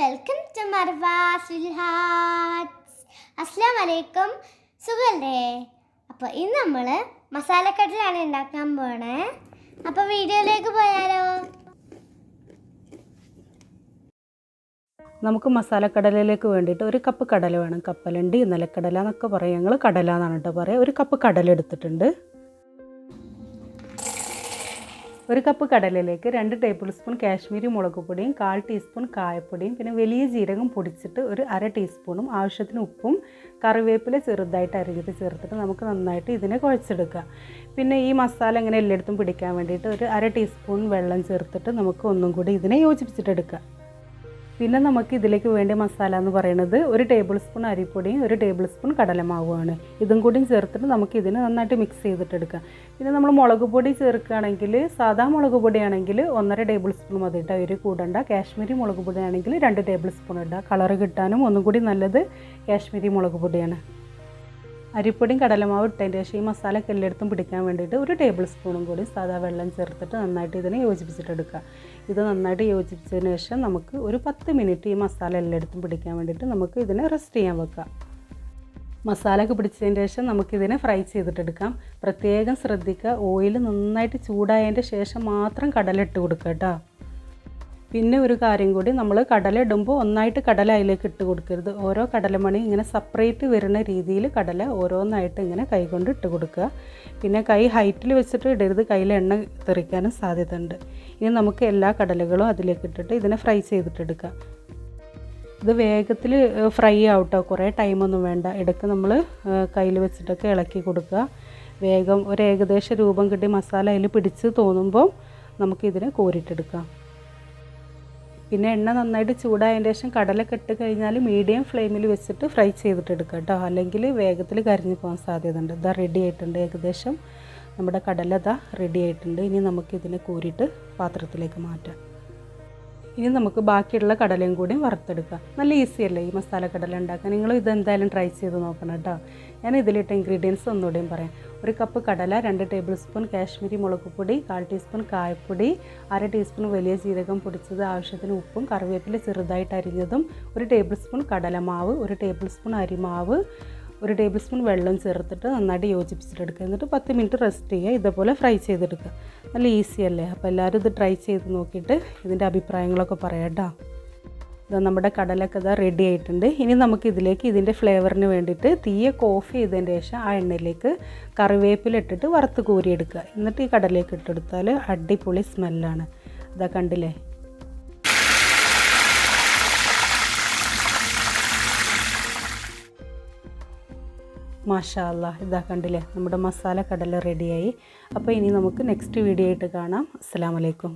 Welcome to മർവാസ് hearts. അസ്സലാമു അലൈക്കും. സുഖല്ലേ? അപ്പോൾ ഇന്ന് നമ്മൾ മസാലക്കടലാണ് ഉണ്ടാക്കാൻ പോണേ. അപ്പോൾ വീഡിയോയിലേക്ക് പോയാലോ? നമുക്ക് മസാലക്കടലയിലേക്ക് വേണ്ടിയിട്ട് ഒരു കപ്പ് കടല വേണം. കപ്പലണ്ടി, നിലക്കടല എന്നൊക്കെ പറയും. ഞങ്ങൾ കടല എന്നാണ് കേട്ടോ പറയുക. ഒരു കപ്പ് കടല എടുത്തിട്ടുണ്ട്. ഒരു കപ്പ് കടലയിലേക്ക് 2 ടേബിൾ സ്പൂൺ കാശ്മീരി മുളക് പൊടിയും 1/4 ടീസ്പൂൺ കായപ്പൊടിയും പിന്നെ വലിയ ജീരകം പൊടിച്ചിട്ട് ഒരു 1/2 ടീസ്പൂണും ആവശ്യത്തിന് ഉപ്പും കറിവേപ്പില ചെറുതായിട്ട് അരിഞ്ഞിട്ട് ചേർത്തിട്ട് നമുക്ക് നന്നായിട്ട് ഇതിനെ കുഴച്ചെടുക്കാം. പിന്നെ ഈ മസാല ഇങ്ങനെ എല്ലായിടത്തും പിടിക്കാൻ വേണ്ടിയിട്ട് ഒരു 1/2 ടീസ്പൂൺ വെള്ളം ചേർത്തിട്ട് നമുക്ക് ഒന്നും കൂടി ഇതിനെ യോജിപ്പിച്ചിട്ടെടുക്കാം. പിന്നെ നമുക്ക് ഇതിലേക്ക് വേണ്ട മസാല എന്ന് പറയുന്നത് 1 ടേബിൾ സ്പൂൺ അരിപ്പൊടിയും 1 ടേബിൾ സ്പൂൺ കടലമാവുമാണ്. ഇതും കൂടിയും ചേർത്തിട്ട് നമുക്ക് ഇതിനെ നന്നായിട്ട് മിക്സ് ചെയ്തിട്ടെടുക്കാം. പിന്നെ നമ്മൾ മുളക് പൊടി ചേർക്കുകയാണെങ്കിൽ സാധാ മുളക് പൊടിയാണെങ്കിൽ 1.5 ടേബിൾ സ്പൂൺ മതി ഇട്ടാൽ ഒരു കൂടണ്ട. കാശ്മീരി മുളക് പൊടിയാണെങ്കിൽ 2 ടേബിൾ സ്പൂൺ ഇടുക. കളറ് കിട്ടാനും ഒന്നും കൂടി നല്ലത് കാശ്മീരി മുളക് പൊടിയാണ്. അരിപ്പൊടിയും കടലമാവ് ഇട്ടതിന് ശേഷം ഈ മസാലയൊക്കെ എല്ലായിടത്തും പിടിക്കാൻ വേണ്ടിയിട്ട് 1 ടേബിൾ സ്പൂണും കൂടി സാധാ വെള്ളം ചേർത്തിട്ട് നന്നായിട്ട് ഇതിനെ യോജിപ്പിച്ചിട്ടെടുക്കുക. ഇത് നന്നായിട്ട് യോജിപ്പിച്ചതിന് ശേഷം നമുക്ക് ഒരു 10 മിനിറ്റ് ഈ മസാല എല്ലായിടത്തും പിടിക്കാൻ വേണ്ടിയിട്ട് നമുക്ക് ഇതിനെ റെസ്റ്റ് ചെയ്യാൻ വെക്കാം. മസാലയൊക്കെ പിടിച്ചതിന് ശേഷം നമുക്കിതിനെ ഫ്രൈ ചെയ്തിട്ടെടുക്കാം. പ്രത്യേകം ശ്രദ്ധിക്കുക, ഓയിൽ നന്നായിട്ട് ചൂടായതിൻ്റെ ശേഷം മാത്രം കടല ഇട്ട് കൊടുക്കുക കേട്ടോ. പിന്നെ ഒരു കാര്യം കൂടി, നമ്മൾ കടല ഇടുമ്പോൾ ഒന്നായിട്ട് കടല അതിലേക്ക് ഇട്ട് കൊടുക്കരുത്. ഓരോ കടലമണി ഇങ്ങനെ സെപ്പറേറ്റ് വരുന്ന രീതിയിൽ കടല ഓരോന്നായിട്ട് ഇങ്ങനെ കൈകൊണ്ട് ഇട്ട് കൊടുക്കുക. പിന്നെ കൈ ഹൈറ്റിൽ വെച്ചിട്ട് ഇടരുത്, കയ്യിൽ എണ്ണ തെറിക്കാനും സാധ്യത ഉണ്ട്. ഇനി നമുക്ക് എല്ലാ കടലകളും അതിലേക്ക് ഇട്ടിട്ട് ഇതിനെ ഫ്രൈ ചെയ്തിട്ടെടുക്കാം. ഇത് വേഗത്തിൽ ഫ്രൈ ആവട്ടോ, കുറേ ടൈമൊന്നും വേണ്ട. ഇടയ്ക്ക് നമ്മൾ കയ്യിൽ വെച്ചിട്ടൊക്കെ ഇളക്കി കൊടുക്കുക. വേഗം ഒരു ഏകദേശ രൂപം കിട്ടി മസാല അതിൽ പിടിച്ച് തോന്നുമ്പോൾ നമുക്കിതിനെ കോരിട്ടെടുക്കാം. പിന്നെ എണ്ണ നന്നായിട്ട് ചൂടായതിന് ശേഷം കടലൊക്കെ ഇട്ട് കഴിഞ്ഞാൽ മീഡിയം ഫ്ലെയിമിൽ വെച്ചിട്ട് ഫ്രൈ ചെയ്തിട്ടെടുക്കുക കേട്ടോ, അല്ലെങ്കിൽ വേഗത്തിൽ കരിഞ്ഞു പോകാൻ സാധ്യത ഉണ്ട്. ഇതാ റെഡി ആയിട്ടുണ്ട്, ഏകദേശം നമ്മുടെ കടല ഇതാ റെഡി ആയിട്ടുണ്ട്. ഇനി നമുക്കിതിനെ കോരിയിട്ട് പാത്രത്തിലേക്ക് മാറ്റാം. ഇനി നമുക്ക് ബാക്കിയുള്ള കടലയും കൂടി വറുത്തെടുക്കാം. നല്ല ഈസി അല്ലേ ഈ മസാല കടല ഉണ്ടാക്കാൻ? നിങ്ങൾ ഇതെന്തായാലും ട്രൈ ചെയ്ത് നോക്കണം കേട്ടോ. ഞാൻ ഇതിലിട്ട ഇൻഗ്രീഡിയൻസ് ഒന്നുകൂടെയും പറയാം. 1 കപ്പ് കടല, 2 ടേബിൾ സ്പൂൺ കാശ്മീരി മുളക് പൊടി, 1/4 ടീസ്പൂൺ കായപ്പൊടി, 1/2 ടീസ്പൂൺ വലിയ ജീരകം പൊടിച്ചത്, ആവശ്യത്തിന് ഉപ്പും കറിവേപ്പില ചെറുതായിട്ട് അരിഞ്ഞതും, 1 ടേബിൾ സ്പൂൺ കടലമാവ്, 1 ടേബിൾ സ്പൂൺ അരിമാവ്, 1 ടേബിൾ സ്പൂൺ വെള്ളം ചേർത്തിട്ട് നന്നായിട്ട് യോജിപ്പിച്ചിട്ടെടുക്കുക. എന്നിട്ട് 10 മിനിറ്റ് റെസ്റ്റ് ചെയ്യുക. ഇതേപോലെ ഫ്രൈ ചെയ്തെടുക്കുക. നല്ല ഈസി അല്ലേ? അപ്പോൾ എല്ലാവരും ഇത് ട്രൈ ചെയ്ത് നോക്കിയിട്ട് ഇതിൻ്റെ അഭിപ്രായങ്ങളൊക്കെ പറയാം കേട്ടോ. ഇത് നമ്മുടെ കടലൊക്കെ ഇതാ റെഡി ആയിട്ടുണ്ട്. ഇനി നമുക്ക് ഇതിലേക്ക് ഇതിൻ്റെ ഫ്ലേവറിന് വേണ്ടിയിട്ട് തീയൊക്കെ ഓഫ് ചെയ്തതിന് ശേഷം ആ എണ്ണയിലേക്ക് കറിവേപ്പില ഇട്ടിട്ട് വറുത്ത് കോരിയെടുക്കുക. എന്നിട്ട് ഈ കടലേക്ക് ഇട്ടെടുത്താൽ അടിപൊളി സ്മെല്ലാണ്. ഇതാ കണ്ടില്ലേ? മാഷാ അല്ലാഹ്, ഇതാ കണ്ടില്ലേ? നമ്മുടെ മസാല കടല റെഡിയായി. അപ്പോൾ ഇനി നമുക്ക് നെക്സ്റ്റ് വീഡിയോ ആയിട്ട് കാണാം. അസ്സലാമു അലൈക്കും.